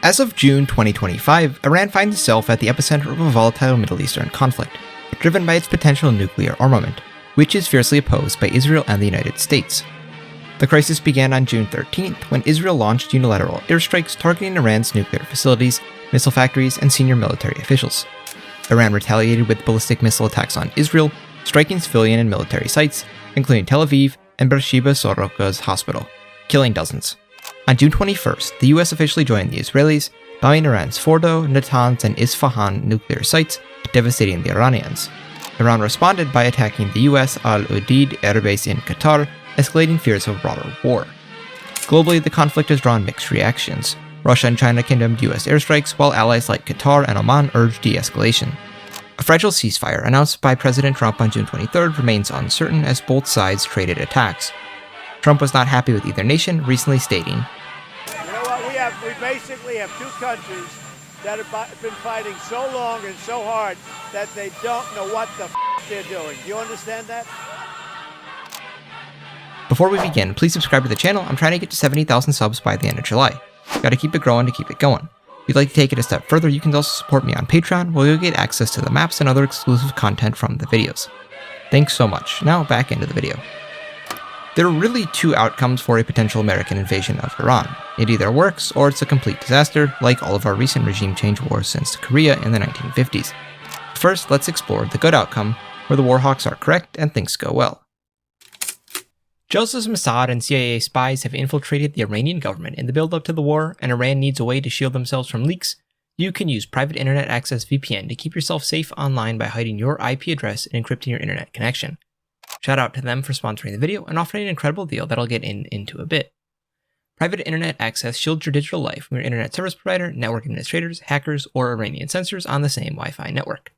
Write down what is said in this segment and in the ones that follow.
As of June 2025, Iran finds itself at the epicenter of a volatile Middle Eastern conflict, driven by its potential nuclear armament, which is fiercely opposed by Israel and the United States. The crisis began on June 13th when Israel launched unilateral airstrikes targeting Iran's nuclear facilities, missile factories, and senior military officials. Iran retaliated with ballistic missile attacks on Israel, striking civilian and military sites, including Tel Aviv and Beersheba Soroka's hospital, killing dozens. On June 21st, the US officially joined the Israelis, bombing Iran's Fordo, Natanz, and Isfahan nuclear sites, devastating the Iranians. Iran responded by attacking the US Al Udeid air base in Qatar, escalating fears of a broader war. Globally, the conflict has drawn mixed reactions. Russia and China condemned US airstrikes, while allies like Qatar and Oman urged de-escalation. A fragile ceasefire announced by President Trump on June 23rd remains uncertain as both sides traded attacks. Trump was not happy with either nation, recently stating, "You know what, we basically have two countries that have been fighting so long and so hard that they don't know what the they're doing. Do you understand that?" Before we begin, please subscribe to the channel. I'm trying to get to 70,000 subs by the end of July. Gotta keep it growing to keep it going. If you'd like to take it a step further, you can also support me on Patreon, where you'll get access to the maps and other exclusive content from the videos. Thanks so much. Now back into the video. There are really two outcomes for a potential American invasion of Iran. It either works, or it's a complete disaster, like all of our recent regime change wars since Korea in the 1950s. First, let's explore the good outcome, where the warhawks are correct and things go well. Just as Mossad and CIA spies have infiltrated the Iranian government in the build-up to the war, and Iran needs a way to shield themselves from leaks, you can use private internet access VPN to keep yourself safe online by hiding your IP address and encrypting your internet connection. Shout out to them for sponsoring the video and offering an incredible deal that I'll get into a bit. Private internet access shields your digital life from your internet service provider, network administrators, hackers, or Iranian censors on the same Wi-Fi network.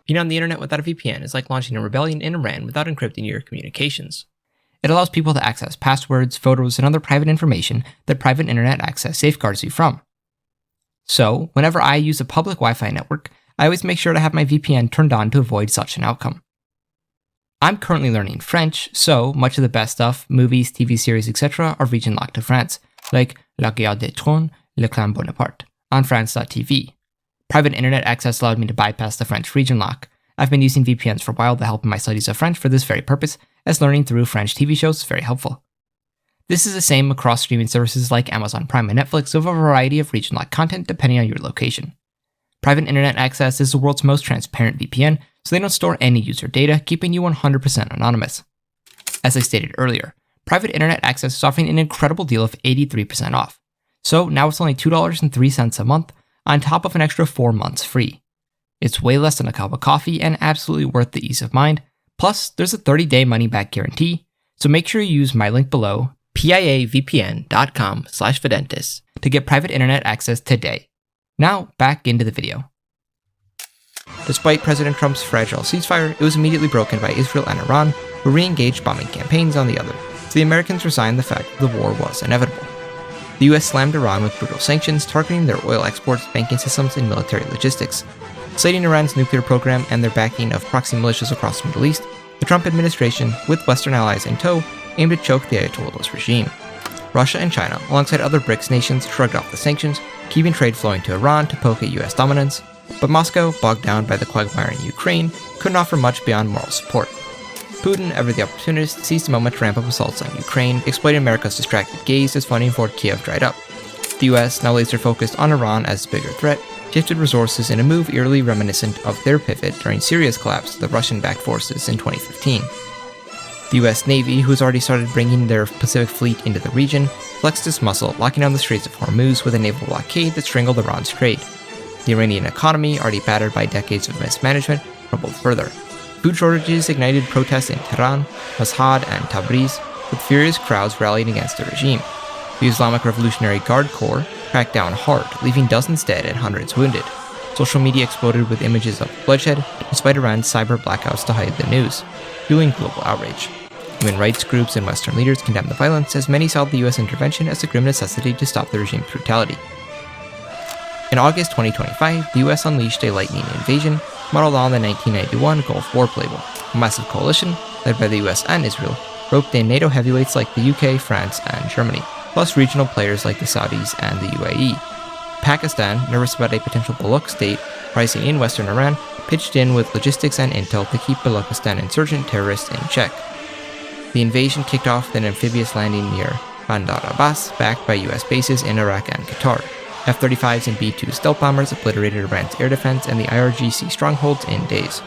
Being on the internet without a VPN is like launching a rebellion in Iran without encrypting your communications. It allows people to access passwords, photos, and other private information that private internet access safeguards you from. So, whenever I use a public Wi-Fi network, I always make sure to have my VPN turned on to avoid such an outcome. I'm currently learning French, so much of the best stuff, movies, TV series, etc. are region locked to France, like La Guerre des Trônes, Le Clan Bonaparte, on France.tv. Private internet access allowed me to bypass the French region lock. I've been using VPNs for a while to help in my studies of French for this very purpose, as learning through French TV shows is very helpful. This is the same across streaming services like Amazon Prime and Netflix with a variety of region locked content depending on your location. Private internet access is the world's most transparent VPN, so they don't store any user data, keeping you 100% anonymous. As I stated earlier, private internet access is offering an incredible deal of 83% off. So now it's only $2.03 a month, on top of an extra 4 months free. It's way less than a cup of coffee and absolutely worth the ease of mind. Plus, there's a 30-day money-back guarantee, so make sure you use my link below, piavpn.com/Videntes, to get private internet access today. Now, back into the video. Despite President Trump's fragile ceasefire, it was immediately broken by Israel and Iran, who re-engaged bombing campaigns on the other, so the Americans resigned the fact that the war was inevitable. The US slammed Iran with brutal sanctions targeting their oil exports, banking systems, and military logistics. Citing Iran's nuclear program and their backing of proxy militias across the Middle East, the Trump administration, with Western allies in tow, aimed to choke the Ayatollah's regime. Russia and China, alongside other BRICS nations, shrugged off the sanctions, keeping trade flowing to Iran to poke at US dominance, but Moscow, bogged down by the quagmire in Ukraine, couldn't offer much beyond moral support. Putin, ever the opportunist, seized the moment to ramp up assaults on Ukraine, exploiting America's distracted gaze as funding for Kiev dried up. The US, now laser-focused on Iran as a bigger threat, shifted resources in a move eerily reminiscent of their pivot during Syria's collapse to the Russian-backed forces in 2015. The US Navy, who's already started bringing their Pacific Fleet into the region, flexed its muscle, locking down the Straits of Hormuz with a naval blockade that strangled Iran's trade. The Iranian economy, already battered by decades of mismanagement, crumbled further. Food shortages ignited protests in Tehran, Mashhad, and Tabriz, with furious crowds rallying against the regime. The Islamic Revolutionary Guard Corps cracked down hard, leaving dozens dead and hundreds wounded. Social media exploded with images of bloodshed, despite Iran's cyber blackouts to hide the news, fueling global outrage. Human rights groups and Western leaders condemned the violence, as many saw the US intervention as a grim necessity to stop the regime's brutality. In August 2025, the US unleashed a lightning invasion, modeled on the 1991 Gulf War playbook. A massive coalition, led by the US and Israel, roped in NATO heavyweights like the UK, France, and Germany, plus regional players like the Saudis and the UAE. Pakistan, nervous about a potential Baloch state rising in western Iran, pitched in with logistics and intel to keep Balochistan insurgent terrorists in check. The invasion kicked off with an amphibious landing near Bandar Abbas, backed by US bases in Iraq and Qatar. F-35s and B-2 stealth bombers obliterated Iran's air defense and the IRGC strongholds in days.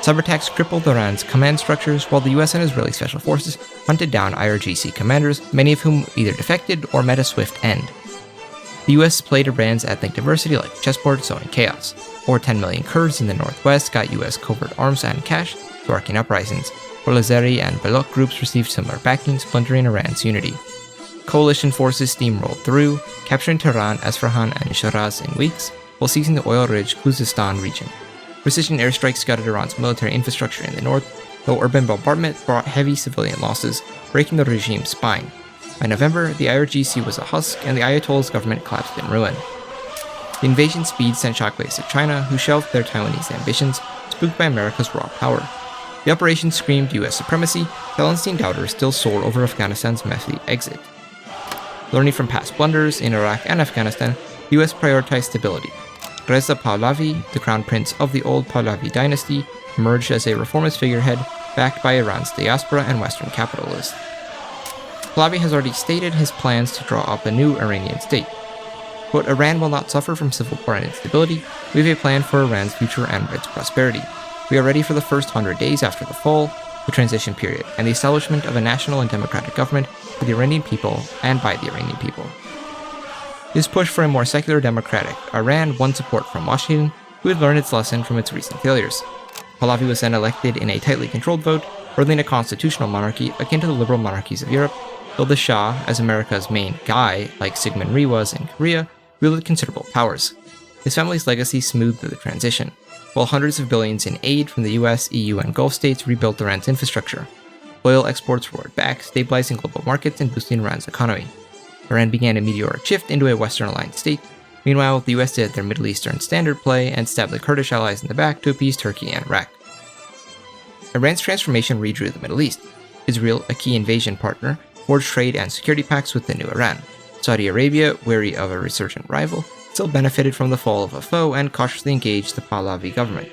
Cyberattacks crippled Iran's command structures, while the US and Israeli special forces hunted down IRGC commanders, many of whom either defected or met a swift end. The US played Iran's ethnic diversity like a chessboard, sowing chaos. Over 10 million Kurds in the northwest got US covert arms and cash, sparking uprisings, while Azeri and Baloch groups received similar backing, splintering Iran's unity. Coalition forces steamrolled through, capturing Tehran, Esfahan, and Shiraz in weeks, while seizing the oil-rich Khuzestan region. Precision airstrikes gutted Iran's military infrastructure in the north, though urban bombardment brought heavy civilian losses, breaking the regime's spine. By November, the IRGC was a husk, and the Ayatollah's government collapsed in ruin. The invasion speed sent shockwaves to China, who shelved their Taiwanese ambitions, spooked by America's raw power. The operation screamed US supremacy, Palestine doubters still soared over Afghanistan's messy exit. Learning from past blunders in Iraq and Afghanistan, the US prioritized stability. Reza Pahlavi, the crown prince of the old Pahlavi dynasty, emerged as a reformist figurehead, backed by Iran's diaspora and Western capitalists. Pahlavi has already stated his plans to draw up a new Iranian state. But Iran will not suffer from civil war and instability. We have a plan for Iran's future and its prosperity. We are ready for the first 100 days after the fall, the transition period, and the establishment of a national and democratic government for the Iranian people and by the Iranian people. This push for a more secular democratic Iran won support from Washington, who had learned its lesson from its recent failures. Pahlavi was then elected in a tightly controlled vote, birthing a constitutional monarchy akin to the liberal monarchies of Europe, though the Shah, as America's main guy, like Syngman Rhee was in Korea, wielded considerable powers. His family's legacy smoothed the transition, while hundreds of billions in aid from the US, EU, and Gulf states rebuilt Iran's infrastructure. Oil exports roared back, stabilizing global markets and boosting Iran's economy. Iran began a meteoric shift into a Western-aligned state. Meanwhile, the US did their Middle Eastern standard play and stabbed the Kurdish allies in the back to appease Turkey and Iraq. Iran's transformation redrew the Middle East. Israel, a key invasion partner, forged trade and security pacts with the new Iran. Saudi Arabia, wary of a resurgent rival, still benefited from the fall of a foe and cautiously engaged the Pahlavi government.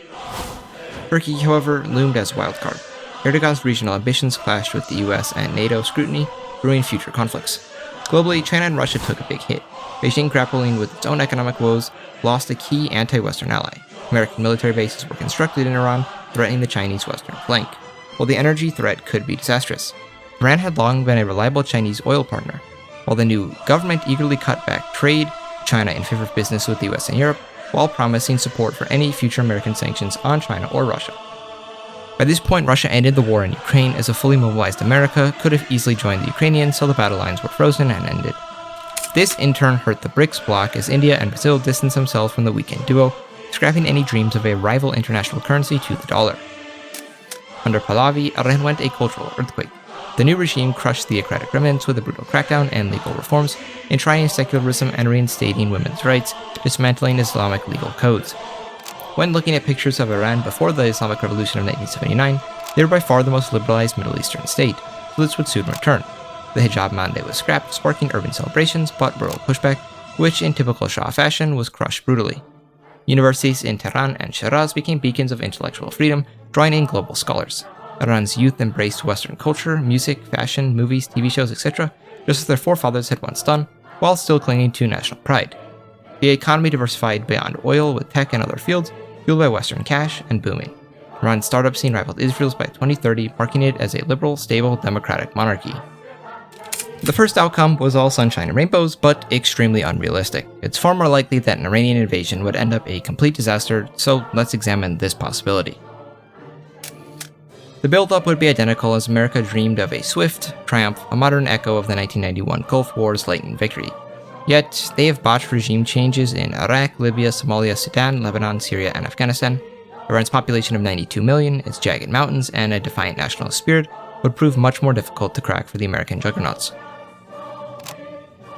Turkey, however, loomed as a wildcard. Erdogan's regional ambitions clashed with the US and NATO scrutiny, brewing future conflicts. Globally, China and Russia took a big hit. Beijing, grappling with its own economic woes, lost a key anti-Western ally. American military bases were constructed in Iran, threatening the Chinese western flank. While the energy threat could be disastrous, Iran had long been a reliable Chinese oil partner. While the new government eagerly cut back trade to China in favor of business with the US and Europe, while promising support for any future American sanctions on China or Russia. By this point, Russia ended the war in Ukraine, as a fully mobilized America could have easily joined the Ukrainians, so the battle lines were frozen and ended. This in turn hurt the BRICS bloc, as India and Brazil distanced themselves from the weekend duo, scrapping any dreams of a rival international currency to the dollar. Under Pahlavi, Iran went a cultural earthquake. The new regime crushed theocratic remnants with a brutal crackdown and legal reforms, enshrining secularism and reinstating women's rights, dismantling Islamic legal codes. When looking at pictures of Iran before the Islamic Revolution of 1979, they were by far the most liberalized Middle Eastern state, so this would soon return. The hijab mandate was scrapped, sparking urban celebrations but rural pushback, which in typical Shah fashion was crushed brutally. Universities in Tehran and Shiraz became beacons of intellectual freedom, drawing in global scholars. Iran's youth embraced Western culture, music, fashion, movies, TV shows, etc., just as their forefathers had once done, while still clinging to national pride. The economy diversified beyond oil with tech and other fields, fueled by Western cash and booming. Iran's startup scene rivaled Israel's by 2030, marking it as a liberal, stable, democratic monarchy. The first outcome was all sunshine and rainbows, but extremely unrealistic. It's far more likely that an Iranian invasion would end up a complete disaster, so let's examine this possibility. The build-up would be identical, as America dreamed of a swift triumph, a modern echo of the 1991 Gulf War's lightning victory. Yet, they have botched regime changes in Iraq, Libya, Somalia, Sudan, Lebanon, Syria, and Afghanistan. Iran's population of 92 million, its jagged mountains, and a defiant nationalist spirit would prove much more difficult to crack for the American juggernauts.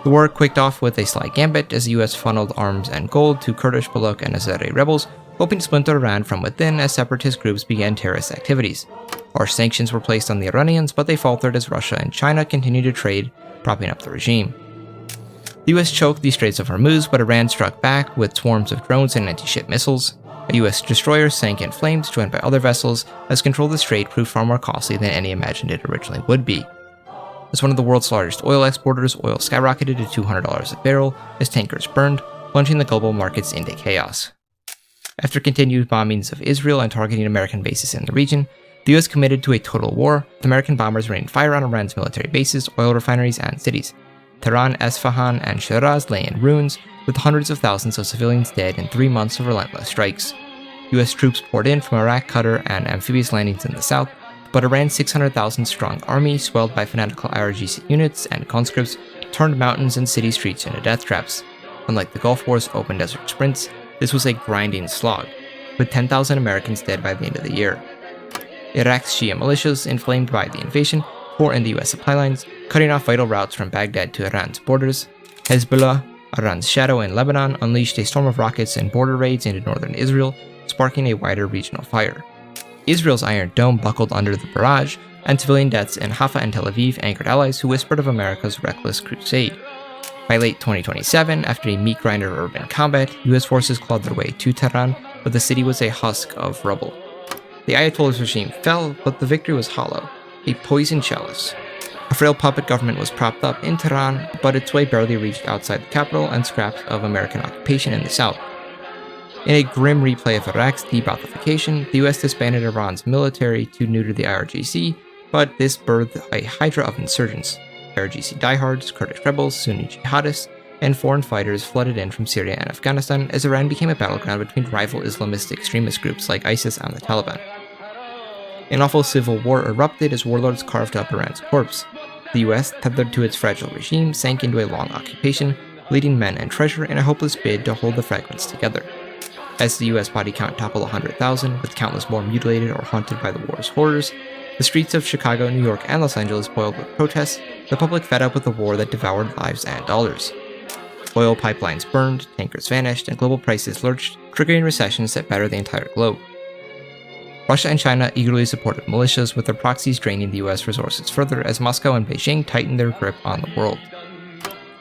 The war kicked off with a sly gambit, as the US funneled arms and gold to Kurdish, Baloch, and Azeri rebels, hoping to splinter Iran from within as separatist groups began terrorist activities. Harsh sanctions were placed on the Iranians, but they faltered as Russia and China continued to trade, propping up the regime. The US choked the Straits of Hormuz, but Iran struck back with swarms of drones and anti-ship missiles. A US destroyer sank in flames, joined by other vessels, as control of the strait proved far more costly than any imagined it originally would be. As one of the world's largest oil exporters, oil skyrocketed to $200 a barrel as tankers burned, plunging the global markets into chaos. After continued bombings of Israel and targeting American bases in the region, the US committed to a total war, with American bombers raining fire on Iran's military bases, oil refineries, and cities. Tehran, Esfahan, and Shiraz lay in ruins, with hundreds of thousands of civilians dead in 3 months of relentless strikes. US troops poured in from Iraq, Qatar, and amphibious landings in the south, but Iran's 600,000-strong army, swelled by fanatical IRGC units and conscripts, turned mountains and city streets into death traps. Unlike the Gulf War's open desert sprints, this was a grinding slog, with 10,000 Americans dead by the end of the year. Iraq's Shia militias, inflamed by the invasion, tore into US supply lines, cutting off vital routes from Baghdad to Iran's borders. Hezbollah, Iran's shadow in Lebanon, unleashed a storm of rockets and border raids into northern Israel, sparking a wider regional fire. Israel's Iron Dome buckled under the barrage, and civilian deaths in Haifa and Tel Aviv angered allies who whispered of America's reckless crusade. By late 2027, after a meat grinder of urban combat, US forces clawed their way to Tehran, but the city was a husk of rubble. The Ayatollah's regime fell, but the victory was hollow, a poisoned chalice. A frail puppet government was propped up in Tehran, but its way barely reached outside the capital and scraps of American occupation in the south. In a grim replay of Iraq's de-Baathification, the US disbanded Iran's military to neuter the IRGC, but this birthed a hydra of insurgents. IRGC diehards, Kurdish rebels, Sunni jihadists, and foreign fighters flooded in from Syria and Afghanistan as Iran became a battleground between rival Islamist extremist groups like ISIS and the Taliban. An awful civil war erupted as warlords carved up Iran's corpse. The US, tethered to its fragile regime, sank into a long occupation, bleeding men and treasure in a hopeless bid to hold the fragments together. As the US body count toppled 100,000, with countless more mutilated or haunted by the war's horrors, the streets of Chicago, New York, and Los Angeles boiled with protests, the public fed up with a war that devoured lives and dollars. Oil pipelines burned, tankers vanished, and global prices lurched, triggering recessions that battered the entire globe. Russia and China eagerly supported militias, with their proxies draining the US resources further as Moscow and Beijing tightened their grip on the world.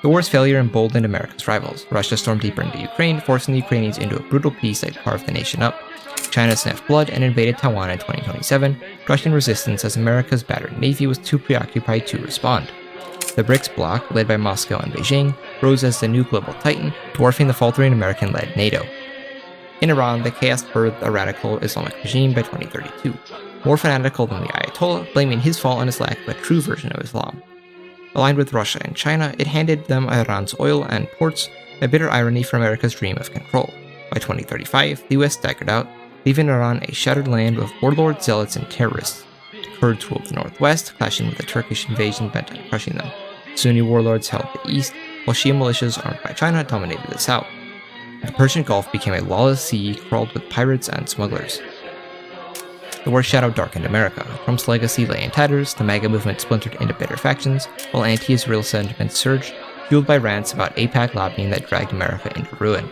The war's failure emboldened America's rivals. Russia stormed deeper into Ukraine, forcing the Ukrainians into a brutal peace that carved the nation up. China sniffed blood and invaded Taiwan in 2027, crushing resistance as America's battered navy was too preoccupied to respond. The BRICS bloc, led by Moscow and Beijing, rose as the new global titan, dwarfing the faltering American-led NATO. In Iran, the chaos birthed a radical Islamic regime by 2032, more fanatical than the Ayatollah, blaming his fall on his lack of a true version of Islam. Aligned with Russia and China, it handed them Iran's oil and ports, a bitter irony for America's dream of control. By 2035, the US staggered out, leaving Iran a shattered land of warlords, zealots, and terrorists. The Kurds ruled the northwest, clashing with the Turkish invasion bent on crushing them. Sunni warlords held the east, while Shia militias armed by China dominated the south. The Persian Gulf became a lawless sea crawled with pirates and smugglers. The war's shadow darkened America. Trump's legacy lay in tatters, the MAGA movement splintered into bitter factions, while anti-Israel sentiments surged, fueled by rants about AIPAC lobbying that dragged America into ruin.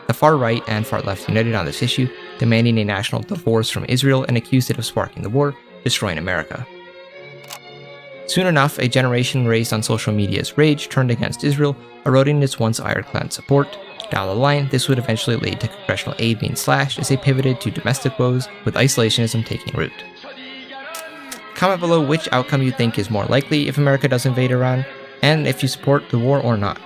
The far right and far left united on this issue, demanding a national divorce from Israel and accused it of sparking the war, destroying America. Soon enough, a generation raised on social media's rage turned against Israel, eroding its once ironclad support. Down the line, this would eventually lead to congressional aid being slashed as they pivoted to domestic woes, with isolationism taking root. Comment below which outcome you think is more likely if America does invade Iran, and if you support the war or not.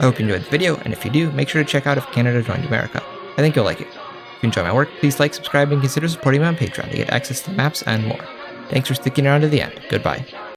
I hope you enjoyed the video, and if you do, make sure to check out if Canada joined America. I think you'll like it. If you enjoy my work, please like, subscribe, and consider supporting me on Patreon to get access to maps and more. Thanks for sticking around to the end. Goodbye.